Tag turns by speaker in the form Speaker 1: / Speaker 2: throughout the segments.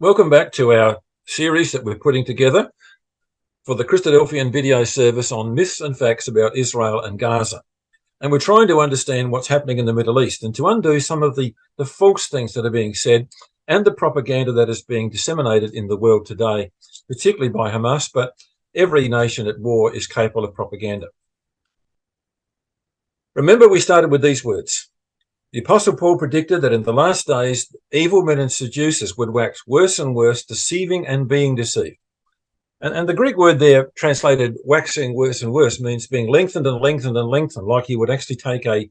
Speaker 1: Welcome back to our series that we're putting together for the Christadelphian video service on myths and facts about Israel and Gaza. And we're trying to understand what's happening in the Middle East and to undo some of the false things that are being said and the propaganda that is being disseminated in the world today, particularly by Hamas, but every nation at war is capable of propaganda. Remember, we started with these words. The Apostle Paul predicted that in the last days, evil men and seducers would wax worse and worse, deceiving and being deceived. And the Greek word there, translated waxing worse and worse, means being lengthened and lengthened and lengthened, like you would actually take a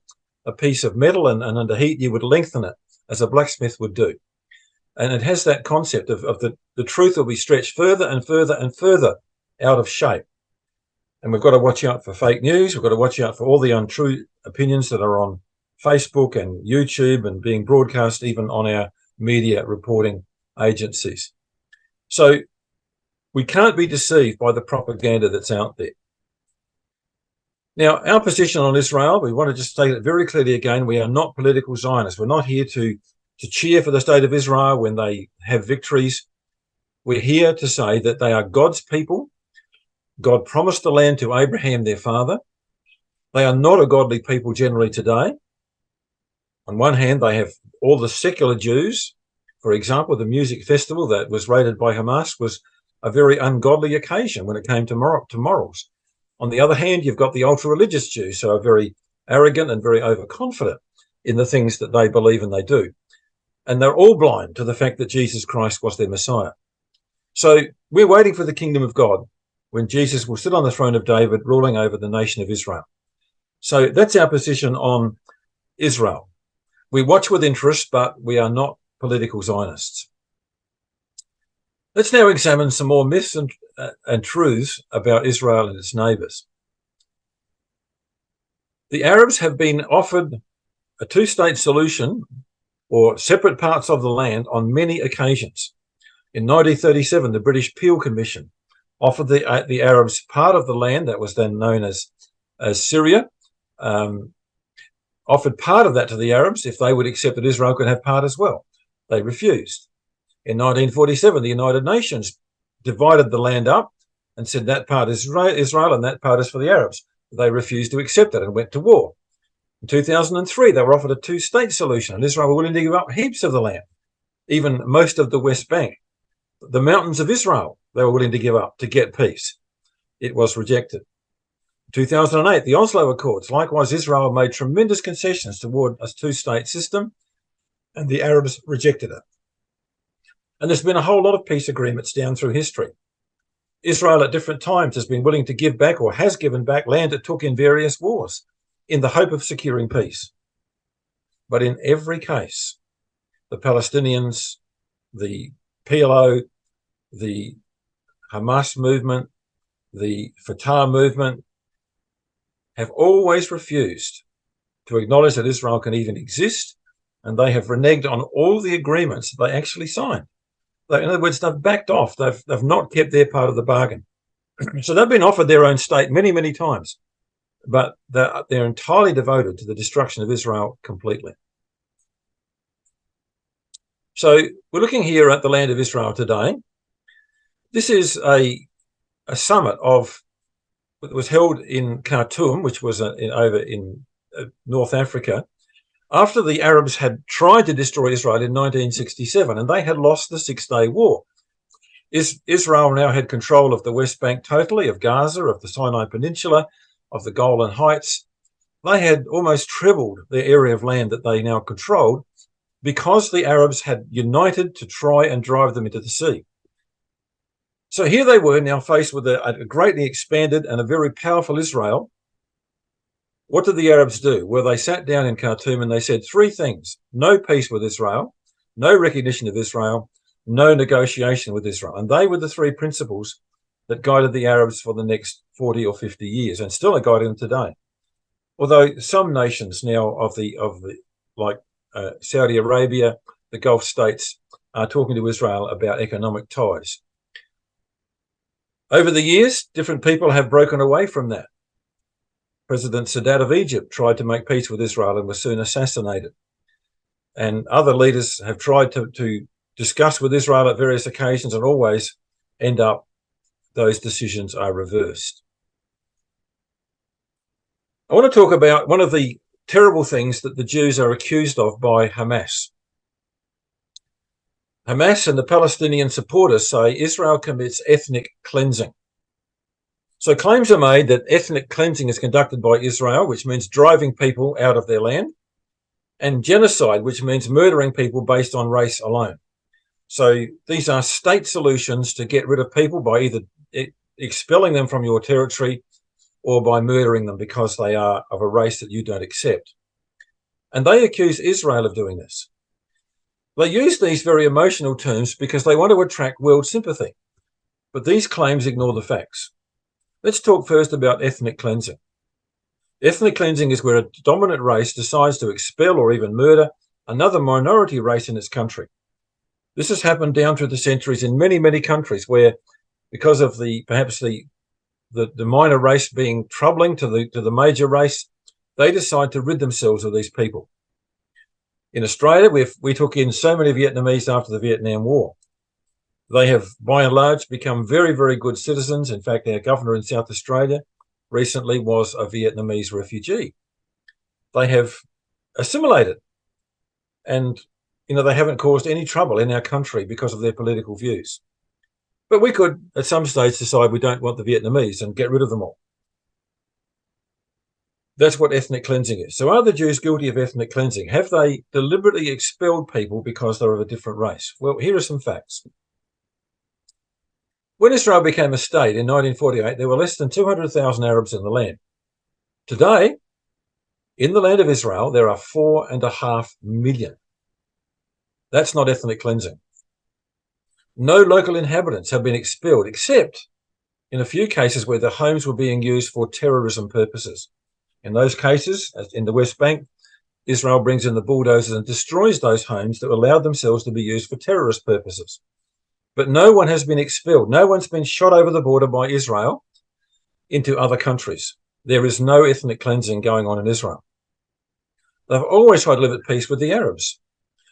Speaker 1: piece of metal and under heat you would lengthen it, as a blacksmith would do. And it has that concept of the truth will be stretched further and further and further out of shape. And we've got to watch out for fake news. We've got to watch out for all the untrue opinions that are on Facebook and YouTube and being broadcast even on our media reporting agencies. So we can't be deceived by the propaganda that's out there. Now, our position on Israel, we want to just state it very clearly again, we are not political Zionists. We're not here to cheer for the state of Israel when they have victories. We're here to say that they are God's people. God promised the land to Abraham, their father. They are not a godly people generally today. On one hand, they have all the secular Jews. For example, the music festival that was raided by Hamas was a very ungodly occasion when it came to morals. On the other hand, you've got the ultra-religious Jews who are very arrogant and very overconfident in the things that they believe and they do. And they're all blind to the fact that Jesus Christ was their Messiah. So we're waiting for the kingdom of God when Jesus will sit on the throne of David ruling over the nation of Israel. So that's our position on Israel. We watch with interest, but we are not political Zionists. Let's now examine some more myths and truths about Israel and its neighbours. The Arabs have been offered a two-state solution or separate parts of the land on many occasions. In 1937, the British Peel Commission offered the Arabs part of the land that was then known as Syria, offered part of that to the Arabs if they would accept that Israel could have part as well. They refused. In 1947, the United Nations divided the land up and said that part is Israel and that part is for the Arabs. They refused to accept it and went to war. In 2003, they were offered a two-state solution and Israel were willing to give up heaps of the land, even most of the West Bank. The mountains of Israel they were willing to give up to get peace. It was rejected. 2008, the Oslo Accords. Likewise, Israel made tremendous concessions toward a two-state system, and the Arabs rejected it. And there's been a whole lot of peace agreements down through history. Israel at different times has been willing to give back or has given back land it took in various wars in the hope of securing peace. But in every case, the Palestinians, the PLO, the Hamas movement, the Fatah movement, have always refused to acknowledge that Israel can even exist, and they have reneged on all the agreements they actually signed. In other words, they've backed off. They've not kept their part of the bargain. So they've been offered their own state many, many times, but they're entirely devoted to the destruction of Israel completely. So we're looking here at the land of Israel today. This is a summit that was held in Khartoum, which was over in North Africa, after the Arabs had tried to destroy Israel in 1967, and they had lost the Six-Day War. Israel now had control of the West Bank totally, of Gaza, of the Sinai Peninsula, of the Golan Heights. They had almost trebled their area of land that they now controlled because the Arabs had united to try and drive them into the sea. So here they were now faced with a greatly expanded and a very powerful Israel. What did the Arabs do? Well, they sat down in Khartoum and they said three things: no peace with Israel, no recognition of Israel, no negotiation with Israel. And they were the three principles that guided the Arabs for the next 40 or 50 years and still are guiding them today. Although some nations now like Saudi Arabia, the Gulf states, are talking to Israel about economic ties. Over the years, different people have broken away from that. President Sadat of Egypt tried to make peace with Israel and was soon assassinated. And other leaders have tried to discussed with Israel at various occasions, and always end up those decisions are reversed. I want to talk about one of the terrible things that the Jews are accused of by Hamas. Hamas and the Palestinian supporters say Israel commits ethnic cleansing. So claims are made that ethnic cleansing is conducted by Israel, which means driving people out of their land, and genocide, which means murdering people based on race alone. So these are state solutions to get rid of people by either expelling them from your territory or by murdering them because they are of a race that you don't accept. And they accuse Israel of doing this. They use these very emotional terms because they want to attract world sympathy. But these claims ignore the facts. Let's talk first about ethnic cleansing. Ethnic cleansing is where a dominant race decides to expel or even murder another minority race in its country. This has happened down through the centuries in many, many countries where, because of perhaps the minor race being troubling to the major race, they decide to rid themselves of these people. In Australia, we took in so many Vietnamese after the Vietnam War. They have, by and large, become very, very good citizens. In fact, our governor in South Australia recently was a Vietnamese refugee. They have assimilated, and they haven't caused any trouble in our country because of their political views. But we could, at some stage, decide we don't want the Vietnamese and get rid of them all. That's what ethnic cleansing is. So are the Jews guilty of ethnic cleansing? Have they deliberately expelled people because they're of a different race? Well, here are some facts. When Israel became a state in 1948, there were less than 200,000 Arabs in the land. Today, in the land of Israel, there are 4.5 million. That's not ethnic cleansing. No local inhabitants have been expelled, except in a few cases where the homes were being used for terrorism purposes. In those cases, as in the West Bank, Israel brings in the bulldozers and destroys those homes that allowed themselves to be used for terrorist purposes. But no one has been expelled. No one's been shot over the border by Israel into other countries. There is no ethnic cleansing going on in Israel. They've always tried to live at peace with the Arabs.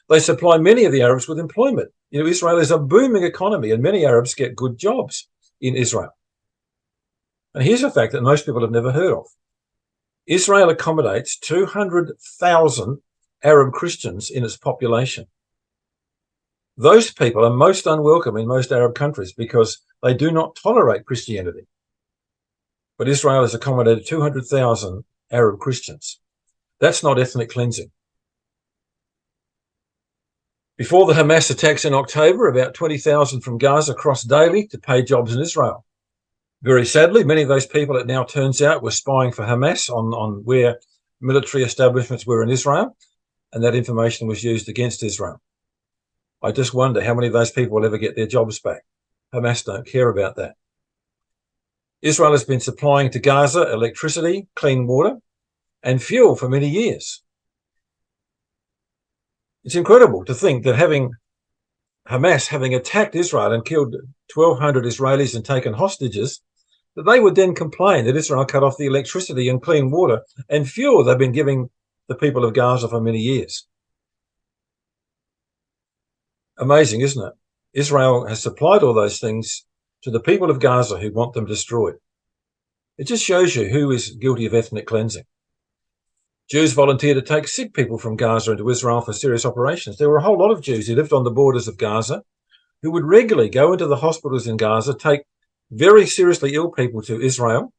Speaker 1: They supply many of the Arabs with employment. Israel is a booming economy, and many Arabs get good jobs in Israel. And here's a fact that most people have never heard of. Israel accommodates 200,000 Arab Christians in its population. Those people are most unwelcome in most Arab countries because they do not tolerate Christianity. But Israel has accommodated 200,000 Arab Christians. That's not ethnic cleansing. Before the Hamas attacks in October, about 20,000 from Gaza crossed daily to paid jobs in Israel. Very sadly, many of those people, it now turns out, were spying for Hamas on where military establishments were in Israel, and that information was used against Israel. I just wonder how many of those people will ever get their jobs back. Hamas don't care about that. Israel has been supplying to Gaza electricity, clean water, and fuel for many years. It's incredible to think that Hamas having attacked Israel and killed 1,200 Israelis and taken hostages, that they would then complain that Israel cut off the electricity and clean water and fuel they've been giving the people of Gaza for many years. Amazing, isn't it? Israel has supplied all those things to the people of Gaza who want them destroyed. It just shows you who is guilty of ethnic cleansing. Jews volunteer to take sick people from Gaza into Israel for serious operations. There were a whole lot of Jews who lived on the borders of Gaza who would regularly go into the hospitals in Gaza, take very seriously ill people to Israel,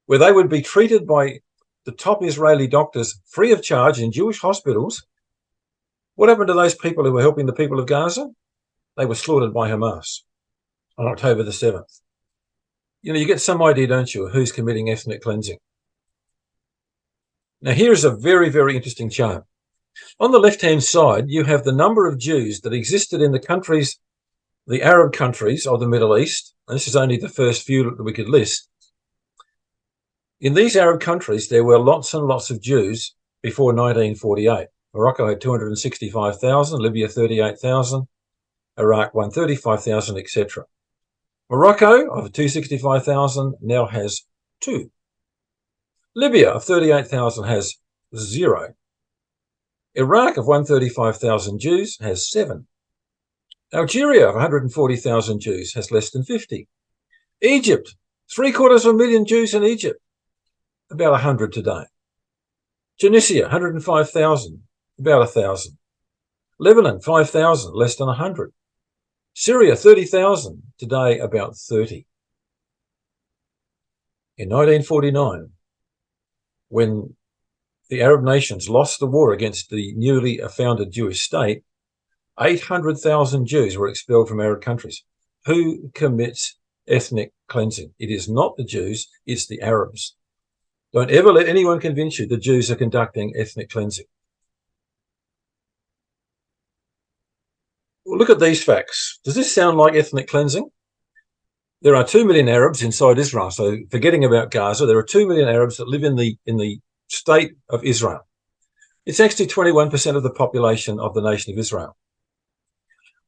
Speaker 1: where they would be treated by the top Israeli doctors free of charge in Jewish hospitals. What happened to those people who were helping the people of Gaza? They were slaughtered by Hamas on October the 7th. You get some idea, don't you, of who's committing ethnic cleansing. Now, here's a very, very interesting chart. On the left-hand side, you have the number of Jews that existed in the countries, the Arab countries of the Middle East. And this is only the first few that we could list. In these Arab countries, there were lots and lots of Jews before 1948. Morocco had 265,000, Libya 38,000, Iraq 135,000, etc. Morocco, of 265,000, now has 2. Libya of 38,000 has 0. Iraq of 135,000 Jews has 7. Algeria, 140,000 Jews, has less than 50. Egypt, 750,000 Jews in Egypt, about 100 today. Tunisia, 105,000, about 1,000. Lebanon, 5,000, less than 100. Syria, 30,000, today about 30. In 1949, when the Arab nations lost the war against the newly founded Jewish state, 800,000 Jews were expelled from Arab countries. Who commits ethnic cleansing? It is not the Jews, it's the Arabs. Don't ever let anyone convince you the Jews are conducting ethnic cleansing. Well, look at these facts. Does this sound like ethnic cleansing? There are 2 million Arabs inside Israel. So forgetting about Gaza, there are 2 million Arabs that live in the state of Israel. It's actually 21% of the population of the nation of Israel.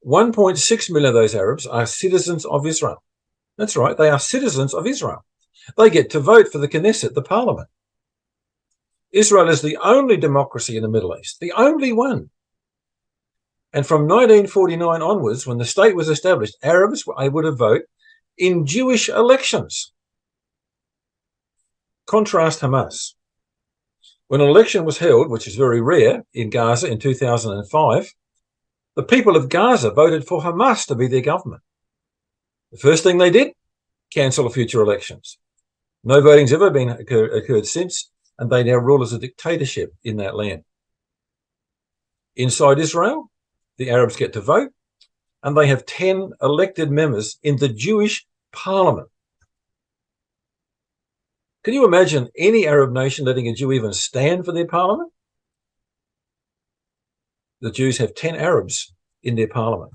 Speaker 1: 1.6 million of those Arabs are citizens of Israel. That's right, they are citizens of Israel. They get to vote for the Knesset, the parliament. Israel is the only democracy in the Middle East, the only one. And from 1949 onwards, when the state was established, Arabs were able to vote in Jewish elections. Contrast Hamas. When an election was held, which is very rare, in Gaza in 2005, the people of Gaza voted for Hamas to be their government. The first thing they did, cancel future elections. No voting's ever been occurred since, and they now rule as a dictatorship in that land. Inside Israel, the Arabs get to vote, and they have 10 elected members in the Jewish parliament. Can you imagine any Arab nation letting a Jew even stand for their parliament? The Jews have 10 Arabs in their parliament.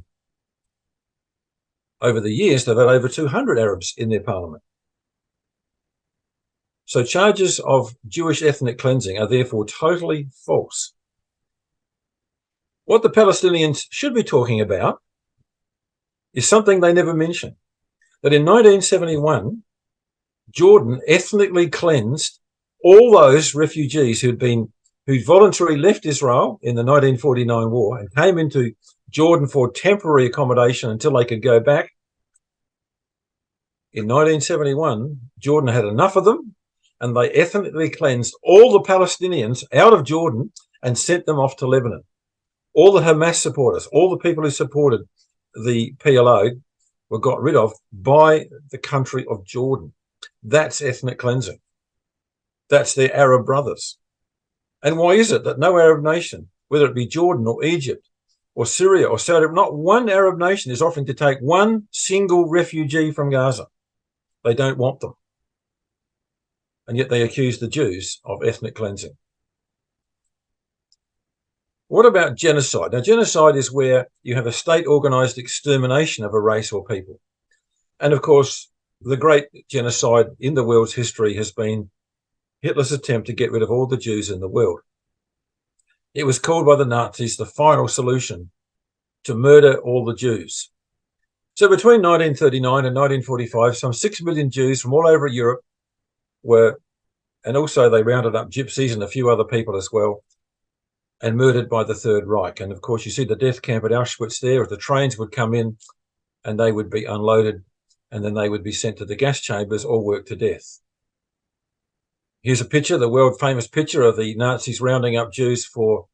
Speaker 1: Over the years, they've had over 200 Arabs in their parliament. So charges of Jewish ethnic cleansing are therefore totally false. What the Palestinians should be talking about is something they never mention. That in 1971, Jordan ethnically cleansed all those refugees who voluntarily left Israel in the 1949 war and came into Jordan for temporary accommodation until they could go back. In 1971, Jordan had enough of them, and they ethnically cleansed all the Palestinians out of Jordan and sent them off to Lebanon. All the Hamas supporters, all the people who supported the PLO were got rid of by the country of Jordan. That's ethnic cleansing. That's their Arab brothers. And why is it that no Arab nation, whether it be Jordan or Egypt or Syria or Saudi, not one Arab nation is offering to take one single refugee from Gaza? They don't want them. And yet they accuse the Jews of ethnic cleansing. What about genocide? Now, genocide is where you have a state-organized extermination of a race or people. And of course, the great genocide in the world's history has been Hitler's attempt to get rid of all the Jews in the world. It was called by the Nazis the final solution to murder all the Jews. So between 1939 and 1945, some 6 million Jews from all over Europe were, and also they rounded up gypsies and a few other people as well, and murdered by the Third Reich. And of course, you see the death camp at Auschwitz there, as the trains would come in and they would be unloaded and then they would be sent to the gas chambers or worked to death. Here's a picture, the world famous picture of the Nazis rounding up Jews for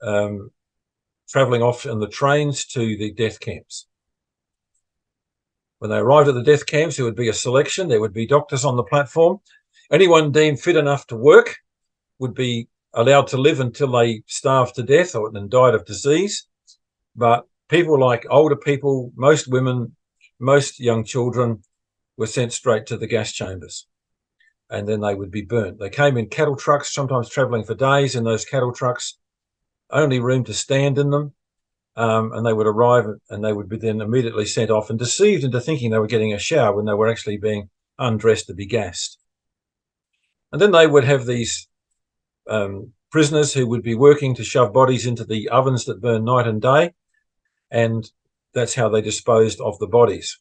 Speaker 1: traveling off on the trains to the death camps. When they arrived at the death camps, there would be a selection. There would be doctors on the platform. Anyone deemed fit enough to work would be allowed to live until they starved to death or then died of disease. But people like older people, most women, most young children were sent straight to the gas chambers. And then they would be burnt. They came in cattle trucks, sometimes traveling for days in those cattle trucks, only room to stand in them. And they would arrive and they would be then immediately sent off and deceived into thinking they were getting a shower when they were actually being undressed to be gassed. And then they would have these prisoners who would be working to shove bodies into the ovens that burn night and day. And that's how they disposed of the bodies.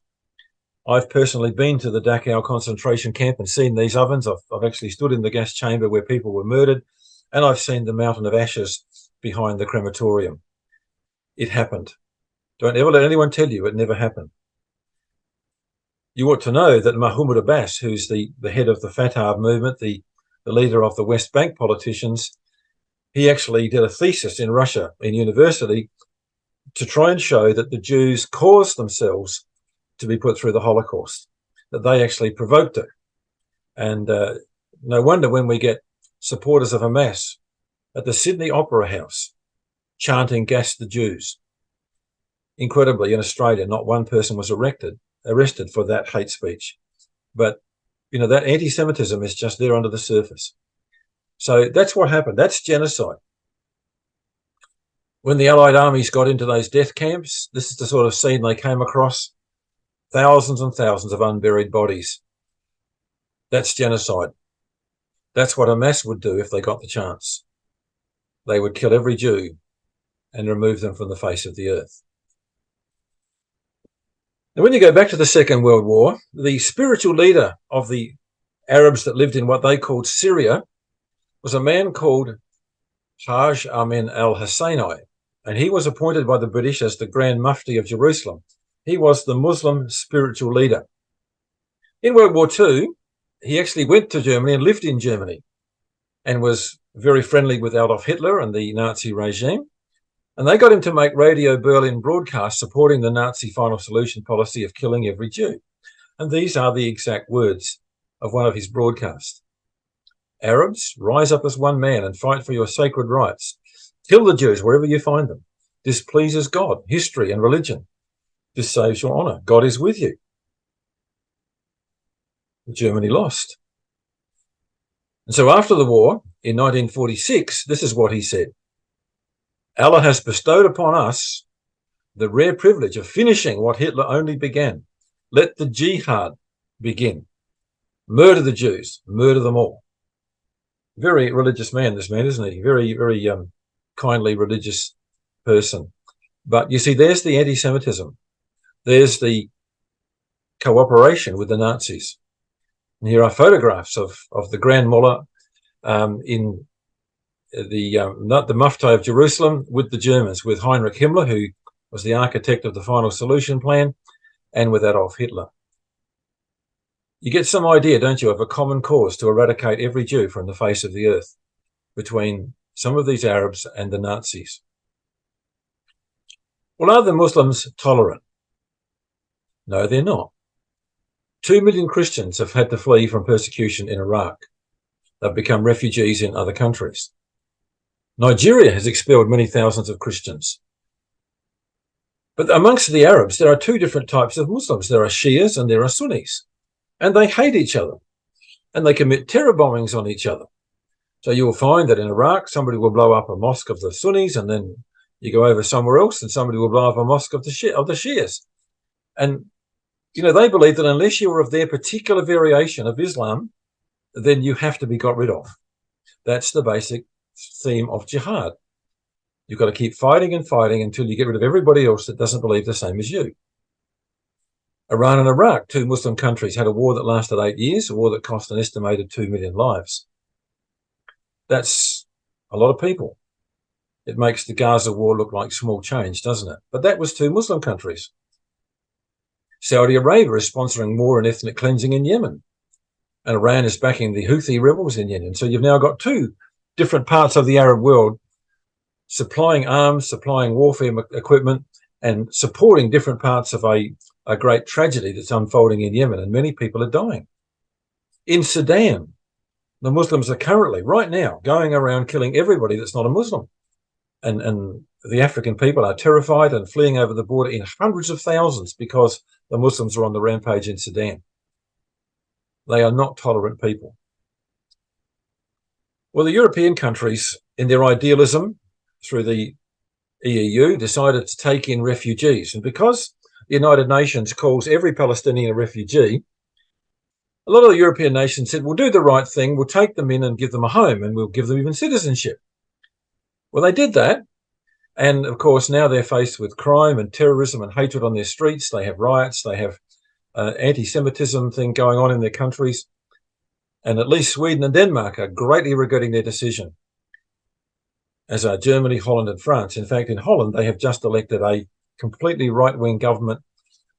Speaker 1: I've personally been to the Dachau concentration camp and seen these ovens. I've actually stood in the gas chamber where people were murdered, and I've seen the mountain of ashes behind the crematorium. It happened. Don't ever let anyone tell you it never happened. You ought to know that Mahmoud Abbas, who's the head of the Fatah movement, the leader of the West Bank politicians, he actually did a thesis in Russia, in university, to try and show that the Jews caused themselves to be put through the Holocaust, that they actually provoked it. And no wonder when we get supporters of Hamas at the Sydney Opera House chanting "Gas the Jews." Incredibly, in Australia, not one person was arrested for that hate speech. But, you know, that anti-Semitism is just there under the surface. So that's what happened. That's genocide. When the Allied armies got into those death camps, this is the sort of scene they came across. Thousands and thousands of unburied bodies. That's genocide. That's what Hamas would do if they got the chance. They would kill every Jew and remove them from the face of the earth. Now, when you go back to the Second World War, the spiritual leader of the Arabs that lived in what they called Syria was a man called Hajj Amin al-Husseini, and he was appointed by the British as the Grand Mufti of Jerusalem. He was the Muslim spiritual leader. In World War II, he actually went to Germany and lived in Germany and was very friendly with Adolf Hitler and the Nazi regime. And they got him to make Radio Berlin broadcasts supporting the Nazi final solution policy of killing every Jew. And these are the exact words of one of his broadcasts. Arabs, rise up as one man and fight for your sacred rights. Kill the Jews wherever you find them. This pleases God, history, and religion. This saves your honor. God is with you. Germany lost. And so after the war, in 1946, this is what he said. Allah has bestowed upon us the rare privilege of finishing what Hitler only began. Let the jihad begin. Murder the Jews. Murder them all. Very religious man, this man, isn't he? Very, very kindly religious person. But you see, there's the anti-Semitism. There's the cooperation with the Nazis. And here are photographs of the Grand Mullah in the Mufti of Jerusalem with the Germans, with Heinrich Himmler, who was the architect of the final solution plan, and with Adolf Hitler. You get some idea, don't you, of a common cause to eradicate every Jew from the face of the earth between some of these Arabs and the Nazis. Well, are the Muslims tolerant? No, they're not. 2 million Christians have had to flee from persecution in Iraq. They've become refugees in other countries. Nigeria has expelled many thousands of Christians. But amongst the Arabs, there are two different types of Muslims. There are Shias and there are Sunnis. And they hate each other. And they commit terror bombings on each other. So you will find that in Iraq, somebody will blow up a mosque of the Sunnis, and then you go over somewhere else and somebody will blow up a mosque of the Shias. And, you know, they believe that unless you are of their particular variation of Islam, then you have to be got rid of. That's the basic theme of jihad. You've got to keep fighting and fighting until you get rid of everybody else that doesn't believe the same as you. Iran and Iraq, two Muslim countries, had a war that lasted 8 years, a war that cost an estimated 2 million lives. That's a lot of people. It makes the Gaza war look like small change, doesn't it? But that was two Muslim countries. Saudi Arabia is sponsoring war and ethnic cleansing in Yemen. And Iran is backing the Houthi rebels in Yemen. So you've now got two different parts of the Arab world supplying arms, supplying warfare equipment, and supporting different parts of a great tragedy that's unfolding in Yemen, and many people are dying. In Sudan, the Muslims are currently, right now, going around killing everybody that's not a Muslim. And the African people are terrified and fleeing over the border in hundreds of thousands because the Muslims are on the rampage in Sudan. They are not tolerant people. Well, the European countries, in their idealism through the EU, decided to take in refugees. And because the United Nations calls every Palestinian a refugee, a lot of the European nations said, we'll do the right thing, we'll take them in and give them a home, and we'll give them even citizenship. Well, they did that. And of course, now they're faced with crime and terrorism and hatred on their streets. They have riots, they have anti-Semitism thing going on in their countries. And at least Sweden and Denmark are greatly regretting their decision, as are Germany, Holland, and France. In fact, in Holland, they have just elected a completely right-wing government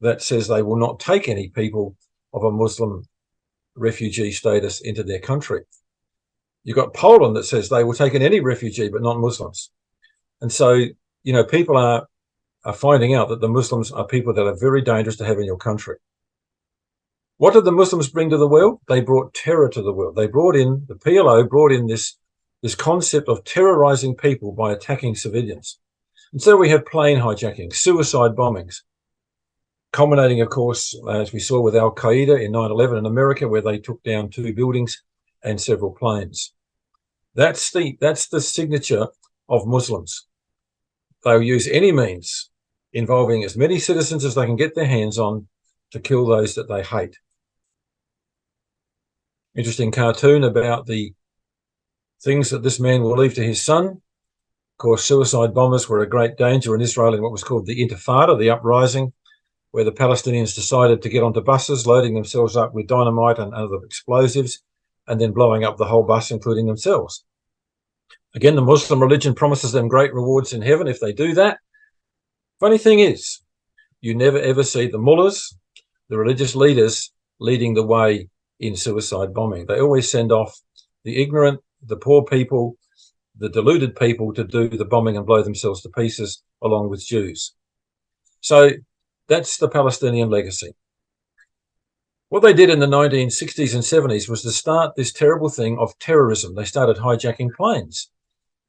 Speaker 1: that says they will not take any people of a Muslim refugee status into their country. You've got Poland that says they will take in any refugee but not Muslims. And so, people are finding out that the Muslims are people that are very dangerous to have in your country. What did the Muslims bring to the world? They brought terror to the world. The PLO brought in this concept of terrorizing people by attacking civilians. And so we have plane hijacking, suicide bombings, culminating, of course, as we saw with Al-Qaeda in 9/11 in America, where they took down 2 buildings and several planes. That's the signature of Muslims. They'll use any means involving as many citizens as they can get their hands on to kill those that they hate. Interesting cartoon about the things that this man will leave to his son. Of course, suicide bombers were a great danger in Israel in what was called the Intifada, the uprising, where the Palestinians decided to get onto buses, loading themselves up with dynamite and other explosives, and then blowing up the whole bus, including themselves. Again, the Muslim religion promises them great rewards in heaven if they do that. Funny thing is, you never ever see the mullahs, the religious leaders, leading the way in suicide bombing. They always send off the ignorant, the poor people, the deluded people to do the bombing and blow themselves to pieces along with Jews. So that's the Palestinian legacy. What they did in the 1960s and 70s was to start this terrible thing of terrorism. They started hijacking planes,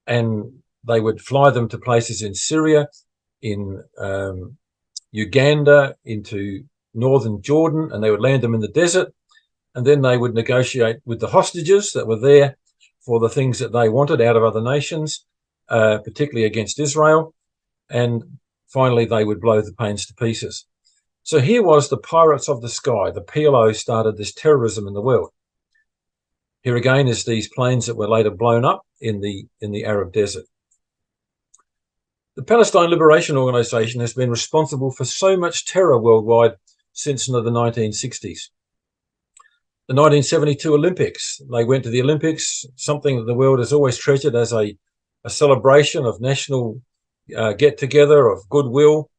Speaker 1: and they would fly them to places in Syria, in Uganda, into northern Jordan, and they would land them in the desert. And then they would negotiate with the hostages that were there for the things that they wanted out of other nations, particularly against Israel. And finally, they would blow the planes to pieces. So here was the pirates of the sky. The PLO started this terrorism in the world. Here again is these planes that were later blown up in the Arab desert. The Palestine Liberation Organization has been responsible for so much terror worldwide since the 1960s. The 1972 Olympics, they went to the Olympics, something that the world has always treasured as a celebration of national get-together, of goodwill.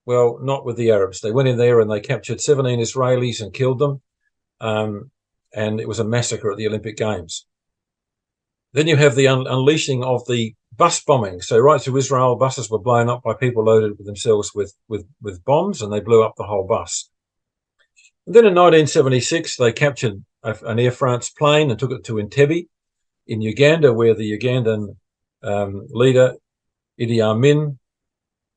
Speaker 1: Well, not with the Arabs. They went in there and they captured 17 Israelis and killed them. And it was a massacre at the Olympic Games. Then you have the unleashing of the bus bombing. So right through Israel, buses were blown up by people loaded with themselves with bombs, and they blew up the whole bus. And then in 1976, they captured an Air France plane and took it to Entebbe in Uganda, where the Ugandan leader, Idi Amin,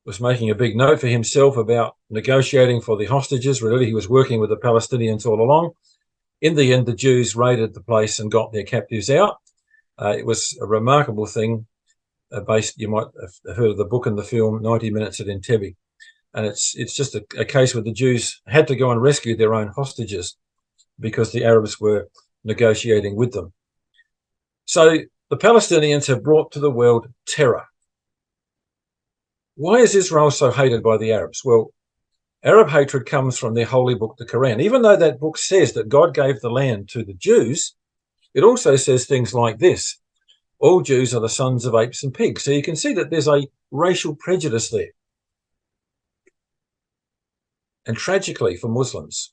Speaker 1: was making a big note for himself about negotiating for the hostages. Really, he was working with the Palestinians all along. In the end, the Jews raided the place and got their captives out. It was a remarkable thing. You might have heard of the book and the film 90 Minutes at Entebbe. And it's just a case where the Jews had to go and rescue their own hostages because the Arabs were negotiating with them. So the Palestinians have brought to the world terror. Why is Israel so hated by the Arabs? Well, Arab hatred comes from their holy book, the Quran. Even though that book says that God gave the land to the Jews, it also says things like this: all Jews are the sons of apes and pigs. So you can see that there's a racial prejudice there. And tragically for Muslims,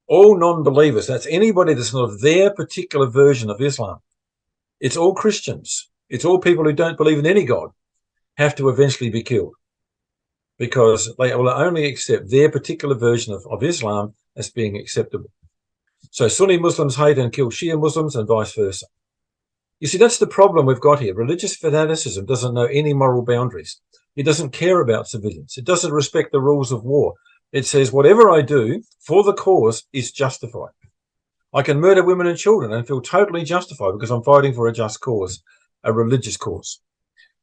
Speaker 1: all non-believers, that's anybody that's not of their particular version of Islam, it's all Christians, it's all people who don't believe in any God, have to eventually be killed because they will only accept their particular version of Islam as being acceptable. So Sunni Muslims hate and kill Shia Muslims and vice versa. You see, that's the problem we've got here. Religious fanaticism doesn't know any moral boundaries. It doesn't care about civilians. It doesn't respect the rules of war. It says whatever I do for the cause is justified. I can murder women and children and feel totally justified because I'm fighting for a just cause, a religious cause.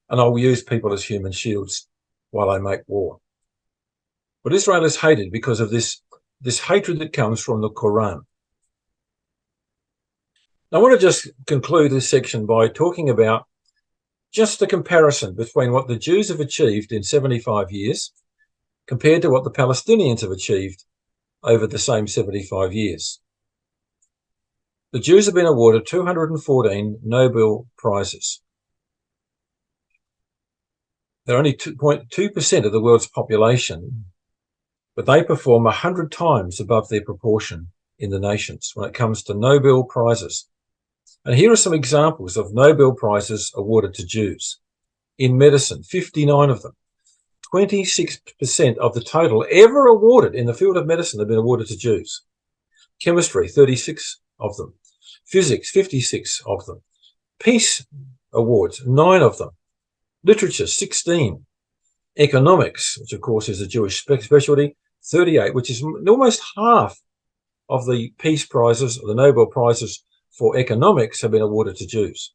Speaker 1: And I will use people as human shields while I make war. But Israel is hated because of this hatred that comes from the Quran. Now, I want to just conclude this section by talking about just the comparison between what the Jews have achieved in 75 years compared to what the Palestinians have achieved over the same 75 years. The Jews have been awarded 214 Nobel Prizes. They're only 2.2% of the world's population, but they perform 100 times above their proportion in the nations when it comes to Nobel Prizes. And here are some examples of Nobel Prizes awarded to Jews. In medicine, 59 of them. 26% of the total ever awarded in the field of medicine have been awarded to Jews. Chemistry, 36 of them. Physics, 56 of them. Peace awards, 9 of them. Literature, 16. Economics, which of course is a Jewish specialty, 38, which is almost half of the peace prizes, or the Nobel Prizes for economics, have been awarded to Jews.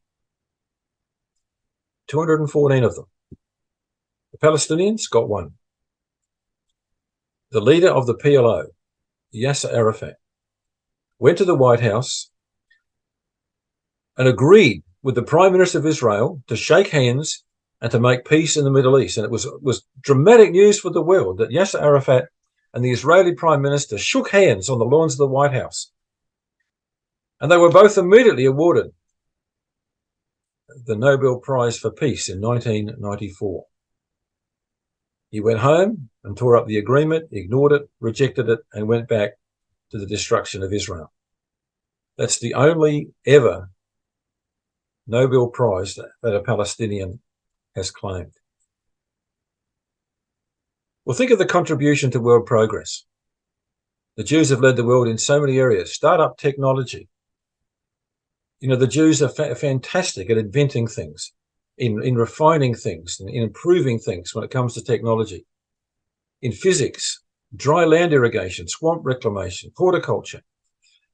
Speaker 1: 214 of them. The Palestinians got 1. The leader of the PLO, Yasser Arafat, went to the White House and agreed with the Prime Minister of Israel to shake hands and to make peace in the Middle East. And it was dramatic news for the world that Yasser Arafat and the Israeli Prime Minister shook hands on the lawns of the White House. And they were both immediately awarded the Nobel Prize for Peace in 1994. He went home and tore up the agreement, ignored it, rejected it, and went back to the destruction of Israel. That's the only ever Nobel Prize that a Palestinian has claimed. Well, think of the contribution to world progress. The Jews have led the world in so many areas. Start-up technology. You know, the Jews are fantastic at inventing things, in refining things, in improving things when it comes to technology. In physics, dry land irrigation, swamp reclamation, horticulture.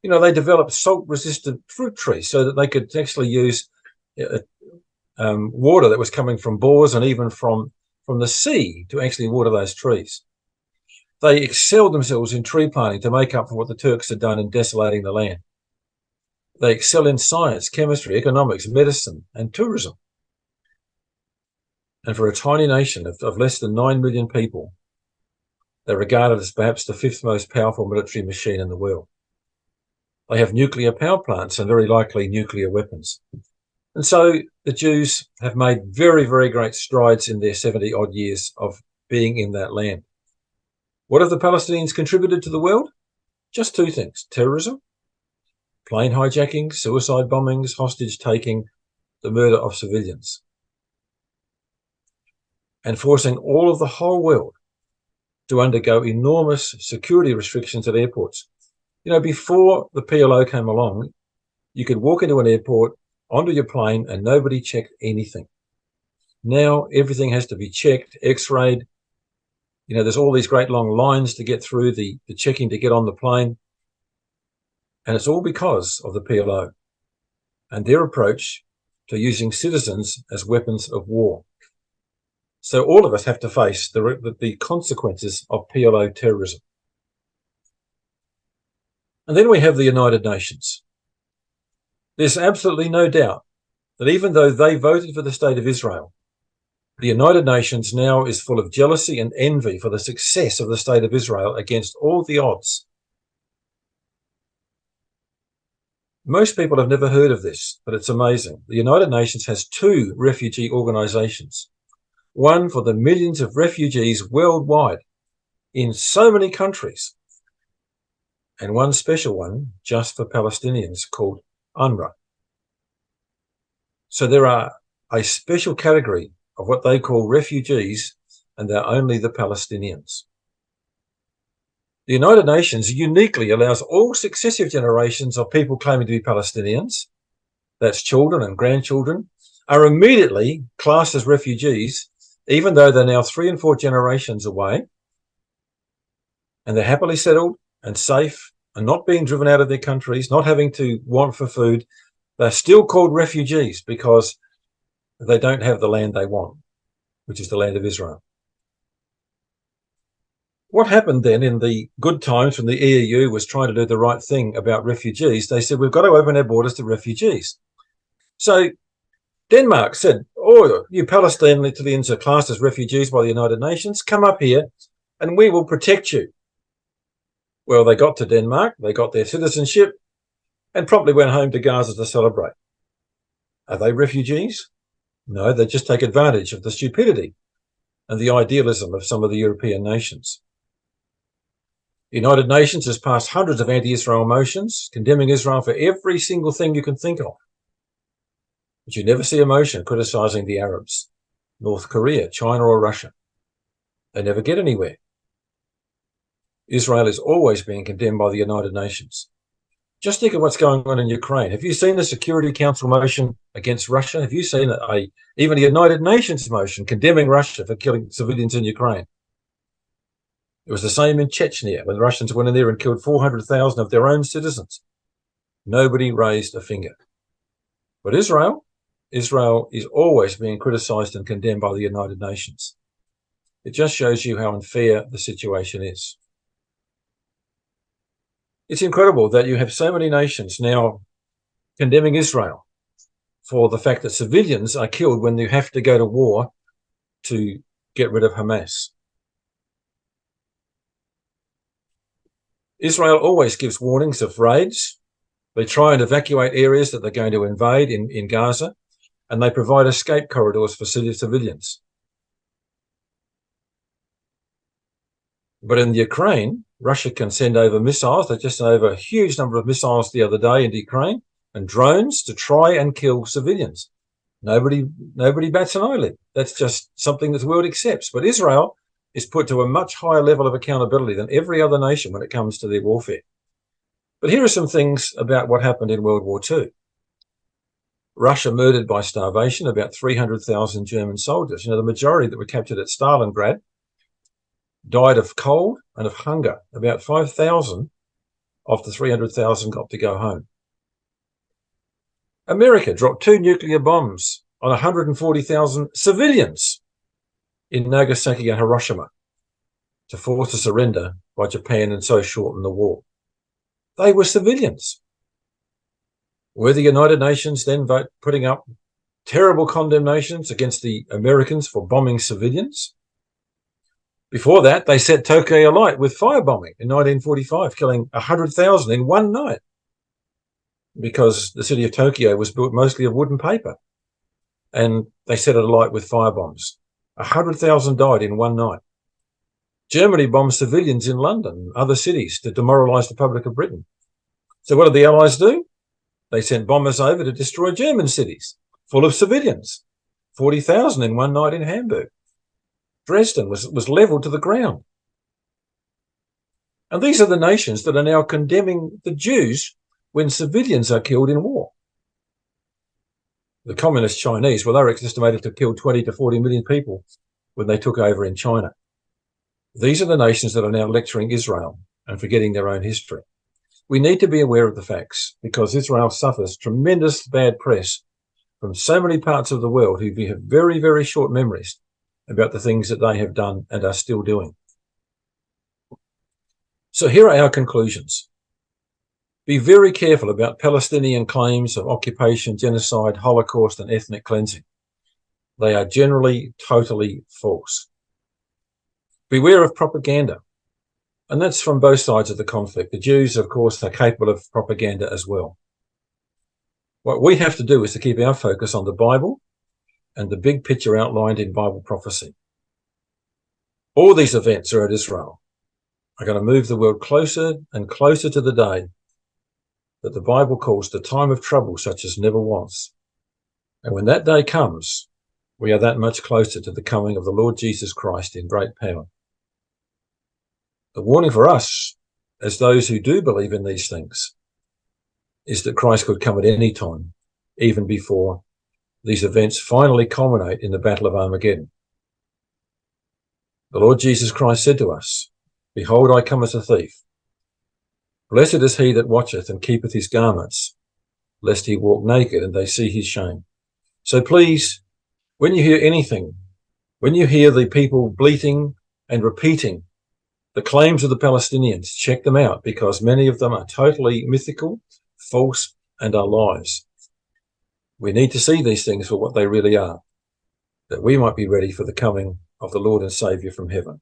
Speaker 1: You know, they developed salt-resistant fruit trees so that they could actually use water that was coming from bores and even from the sea to actually water those trees. They excelled themselves in tree planting to make up for what the Turks had done in desolating the land. They excel in science, chemistry, economics, medicine, and tourism. And for a tiny nation of less than 9 million people, they're regarded as perhaps the 5th most powerful military machine in the world. They have nuclear power plants and very likely nuclear weapons. And so the Jews have made very, very great strides in their 70-odd years of being in that land. What have the Palestinians contributed to the world? Just 2 things: terrorism, plane hijacking, suicide bombings, hostage taking, the murder of civilians, and forcing all of the whole world to undergo enormous security restrictions at airports. You know, before the PLO came along, you could walk into an airport, onto your plane, and nobody checked anything. Now everything has to be checked, x-rayed. You know, there's all these great long lines to get through the checking to get on the plane. And it's all because of the PLO and their approach to using citizens as weapons of war. So all of us have to face the consequences of PLO terrorism. And then we have the United Nations. There's absolutely no doubt that even though they voted for the state of Israel, the United Nations now is full of jealousy and envy for the success of the state of Israel against all the odds. Most people have never heard of this, but it's amazing. The United Nations has 2 refugee organizations, one for the millions of refugees worldwide in so many countries, and one special one just for Palestinians called UNRWA. So there are a special category of what they call refugees, and they're only the Palestinians. The United Nations uniquely allows all successive generations of people claiming to be Palestinians, that's children and grandchildren, are immediately classed as refugees, even though they're now 3 and 4 generations away, and they're happily settled and safe and not being driven out of their countries, not having to want for food. They're still called refugees because they don't have the land they want, which is the land of Israel. What happened then in the good times when the EU was trying to do the right thing about refugees? They said, we've got to open our borders to refugees. So Denmark said, oh, you Palestinians are classed as refugees by the United Nations. Come up here and we will protect you. Well, they got to Denmark, they got their citizenship, and promptly went home to Gaza to celebrate. Are they refugees? No, they just take advantage of the stupidity and the idealism of some of the European nations. The United Nations has passed hundreds of anti-Israel motions, condemning Israel for every single thing you can think of. But you never see a motion criticizing the Arabs, North Korea, China, or Russia. They never get anywhere. Israel is always being condemned by the United Nations. Just think of what's going on in Ukraine. Have you seen the Security Council motion against Russia? Have you seen even a United Nations motion condemning Russia for killing civilians in Ukraine? It was the same in Chechnya when the Russians went in there and killed 400,000 of their own citizens. Nobody raised a finger. But Israel is always being criticized and condemned by the United Nations. It just shows you how unfair the situation is. It's incredible that you have so many nations now condemning Israel for the fact that civilians are killed when you have to go to war to get rid of Hamas. Israel always gives warnings of raids. They try and evacuate areas that they're going to invade in Gaza, and they provide escape corridors for civilians. But in Ukraine, Russia can send over missiles. They just sent over a huge number of missiles the other day into Ukraine, and drones to try and kill civilians. Nobody bats an eyelid. That's just something that the world accepts. But Israel is put to a much higher level of accountability than every other nation when it comes to their warfare. But here are some things about what happened in World War II. Russia murdered by starvation about 300,000 German soldiers. The majority that were captured at Stalingrad died of cold and of hunger. About 5,000 of the 300,000 got to go home. America dropped 2 nuclear bombs on 140,000 civilians in Nagasaki and Hiroshima to force a surrender by Japan and so shorten the war. They were civilians. Were the United Nations then putting up terrible condemnations against the Americans for bombing civilians? Before that, they set Tokyo alight with firebombing in 1945, killing 100,000 in one night because the city of Tokyo was built mostly of wood and paper. And they set it alight with firebombs. 100,000 died in one night. Germany bombed civilians in London and other cities to demoralise the Republic of Britain. So what did the Allies do? They sent bombers over to destroy German cities full of civilians. 40,000 in one night in Hamburg. Dresden was levelled to the ground. And these are the nations that are now condemning the Jews when civilians are killed in war. The communist Chinese, well, they were estimated to kill 20 to 40 million people when they took over in China. These are the nations that are now lecturing Israel and forgetting their own history. We need to be aware of the facts because Israel suffers tremendous bad press from so many parts of the world who have very, very short memories about the things that they have done and are still doing. So here are our conclusions. Be very careful about Palestinian claims of occupation, genocide, Holocaust, and ethnic cleansing. They are generally totally false. Beware of propaganda, and that's from both sides of the conflict. The Jews, of course, are capable of propaganda as well. What we have to do is to keep our focus on the Bible and the big picture outlined in Bible prophecy. All these events around Israel are going to move the world closer and closer to the day that the Bible calls the time of trouble such as never was. And when that day comes, we are that much closer to the coming of the Lord Jesus Christ in great power. The warning for us, as those who do believe in these things, is that Christ could come at any time, even before these events finally culminate in the Battle of Armageddon. The Lord Jesus Christ said to us, "Behold, I come as a thief. Blessed is he that watcheth and keepeth his garments, lest he walk naked and they see his shame." So please, when you hear anything, when you hear the people bleating and repeating the claims of the Palestinians, check them out because many of them are totally mythical, false, and are lies. We need to see these things for what they really are, that we might be ready for the coming of the Lord and Saviour from heaven.